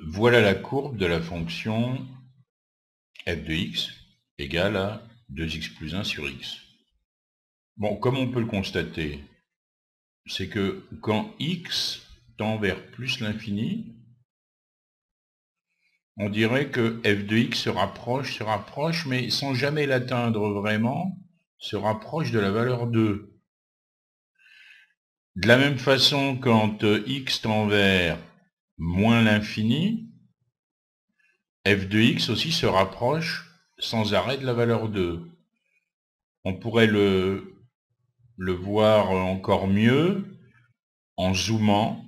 Voilà la courbe de la fonction f de x égale à 2x plus 1 sur x. Bon, comme on peut le constater, c'est que quand x tend vers plus l'infini, on dirait que f de x se rapproche, mais sans jamais l'atteindre vraiment, se rapproche de la valeur 2. De la même façon, quand x tend vers moins l'infini, f de x aussi se rapproche sans arrêt de la valeur 2. On pourrait le voir encore mieux en zoomant,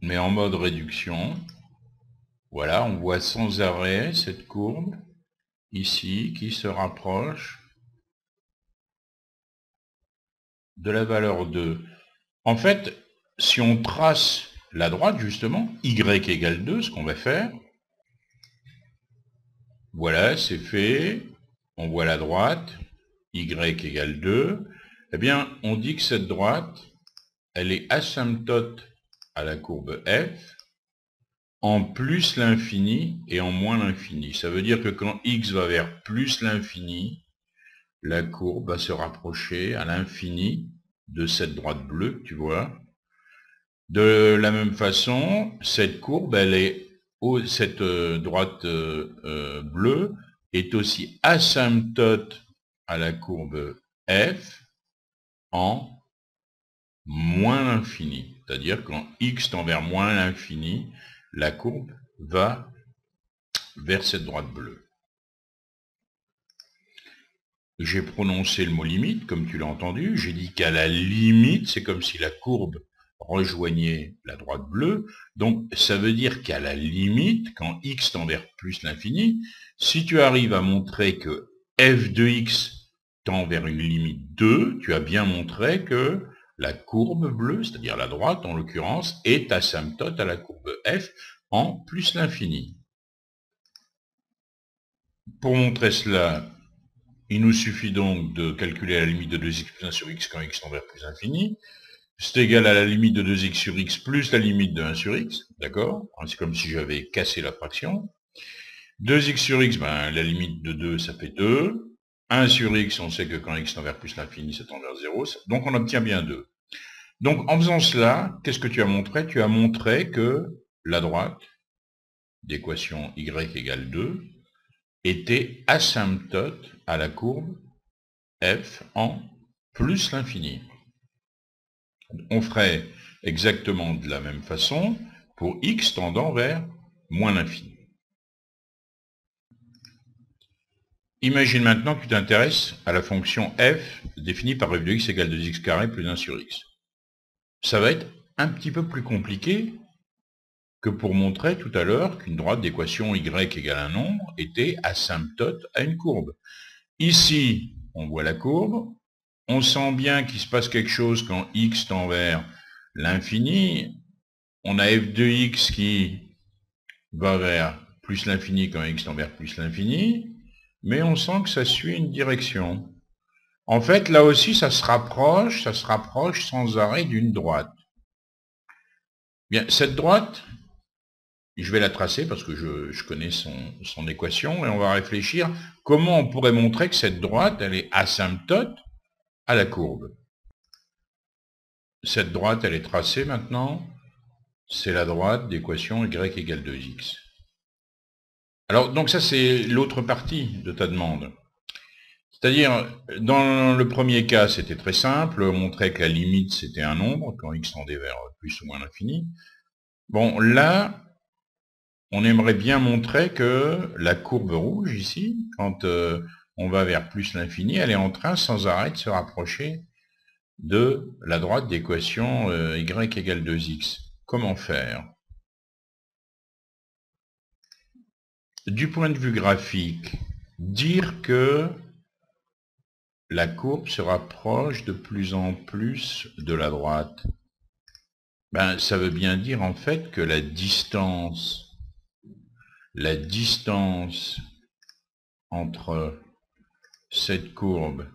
mais en mode réduction. Voilà, on voit sans arrêt cette courbe ici qui se rapproche de la valeur 2. En fait, si on trace la droite, justement, y égale 2, ce qu'on va faire, voilà, c'est fait, on voit la droite, y égale 2, eh bien, on dit que cette droite, elle est asymptote à la courbe f, en plus l'infini et en moins l'infini. Ça veut dire que quand x va vers plus l'infini, la courbe va se rapprocher à l'infini de cette droite bleue, tu vois. De la même façon, cette courbe, cette droite bleue est aussi asymptote à la courbe f en moins l'infini. C'est-à-dire quand x tend vers moins l'infini, la courbe va vers cette droite bleue. J'ai prononcé le mot limite, comme tu l'as entendu. J'ai dit qu'à la limite, c'est comme si la courbe rejoignait la droite bleue. Donc, ça veut dire qu'à la limite, quand x tend vers plus l'infini, si tu arrives à montrer que f de x tend vers une limite 2, tu as bien montré que la courbe bleue, c'est-à-dire la droite en l'occurrence, est asymptote à la courbe f en plus l'infini. Pour montrer cela, il nous suffit donc de calculer la limite de 2x plus 1 sur x quand x tend vers plus infini. C'est égal à la limite de 2x sur x plus la limite de 1 sur x, d'accord? C'est comme si j'avais cassé la fraction. 2x sur x, ben, la limite de 2, ça fait 2. 1 sur x, on sait que quand x tend vers plus l'infini, ça tend vers 0. Donc on obtient bien 2. Donc en faisant cela, qu'est-ce que tu as montré? Tu as montré que la droite d'équation y égale 2 était asymptote à la courbe f en plus l'infini. On ferait exactement de la même façon pour x tendant vers moins l'infini. Imagine maintenant que tu t'intéresses à la fonction f définie par f de x égale 2x carré plus 1 sur x. Ça va être un petit peu plus compliqué que pour montrer tout à l'heure qu'une droite d'équation y égale un nombre était asymptote à une courbe. Ici, on voit la courbe, on sent bien qu'il se passe quelque chose quand x tend vers l'infini. On a f de x qui va vers plus l'infini quand x tend vers plus l'infini, mais on sent que ça suit une direction. En fait, là aussi, ça se rapproche sans arrêt d'une droite. Bien, cette droite, je vais la tracer parce que je connais son équation, et on va réfléchir comment on pourrait montrer que cette droite, elle est asymptote à la courbe. Cette droite, elle est tracée maintenant, c'est la droite d'équation y égale 2x. Alors, donc ça, c'est l'autre partie de ta demande. C'est-à-dire, dans le premier cas, c'était très simple, on montrait que la limite, c'était un nombre, quand x tendait vers plus ou moins l'infini. Bon, là, on aimerait bien montrer que la courbe rouge, ici, quand on va vers plus l'infini, elle est en train, sans arrêt, de se rapprocher de la droite d'équation y égale 2x. Comment faire? Du point de vue graphique, dire que la courbe se rapproche de plus en plus de la droite, ben, ça veut bien dire en fait que la distance entre cette courbe,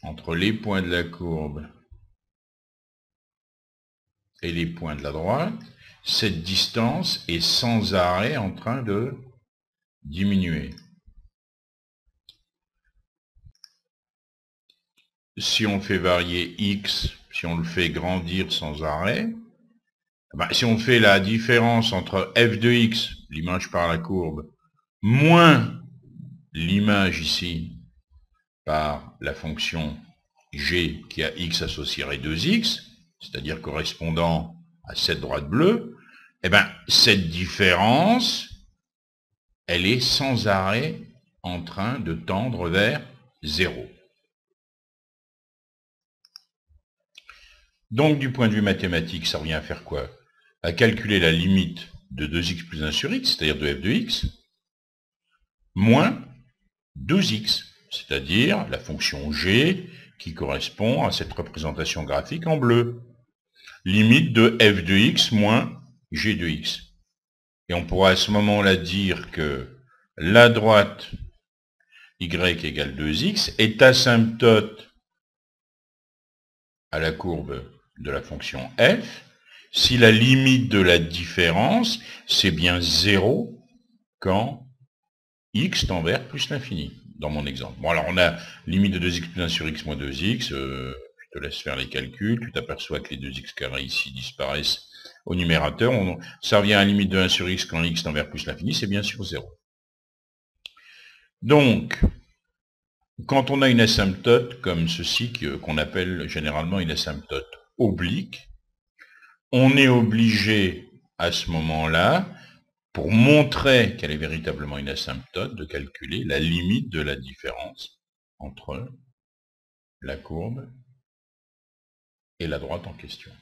entre les points de la courbe et les points de la droite, cette distance est sans arrêt en train de diminuer. Si on fait varier x, si on le fait grandir sans arrêt, si on fait la différence entre f de x, l'image par la courbe, moins l'image ici par la fonction g qui a x associé à 2x, c'est-à-dire correspondant à cette droite bleue, cette différence, elle est sans arrêt en train de tendre vers 0. Donc, du point de vue mathématique, ça revient à faire quoi? À calculer la limite de 2x plus 1 sur x, c'est-à-dire de f de x, moins 2x, c'est-à-dire la fonction g qui correspond à cette représentation graphique en bleu. Limite de f de x moins g de x. Et on pourra à ce moment-là dire que la droite y égale 2x est asymptote à la courbe de la fonction f si la limite de la différence, c'est bien 0 quand x tend vers plus l'infini, dans mon exemple. Bon, alors on a limite de 2x plus 1 sur x moins 2x, je te laisse faire les calculs, tu t'aperçois que les 2x carrés ici disparaissent au numérateur, ça revient à la limite de 1 sur x quand x tend vers plus l'infini, c'est bien sûr 0. Donc, quand on a une asymptote comme ceci, qu'on appelle généralement une asymptote oblique, on est obligé à ce moment-là, pour montrer qu'elle est véritablement une asymptote, de calculer la limite de la différence entre la courbe et la droite en question.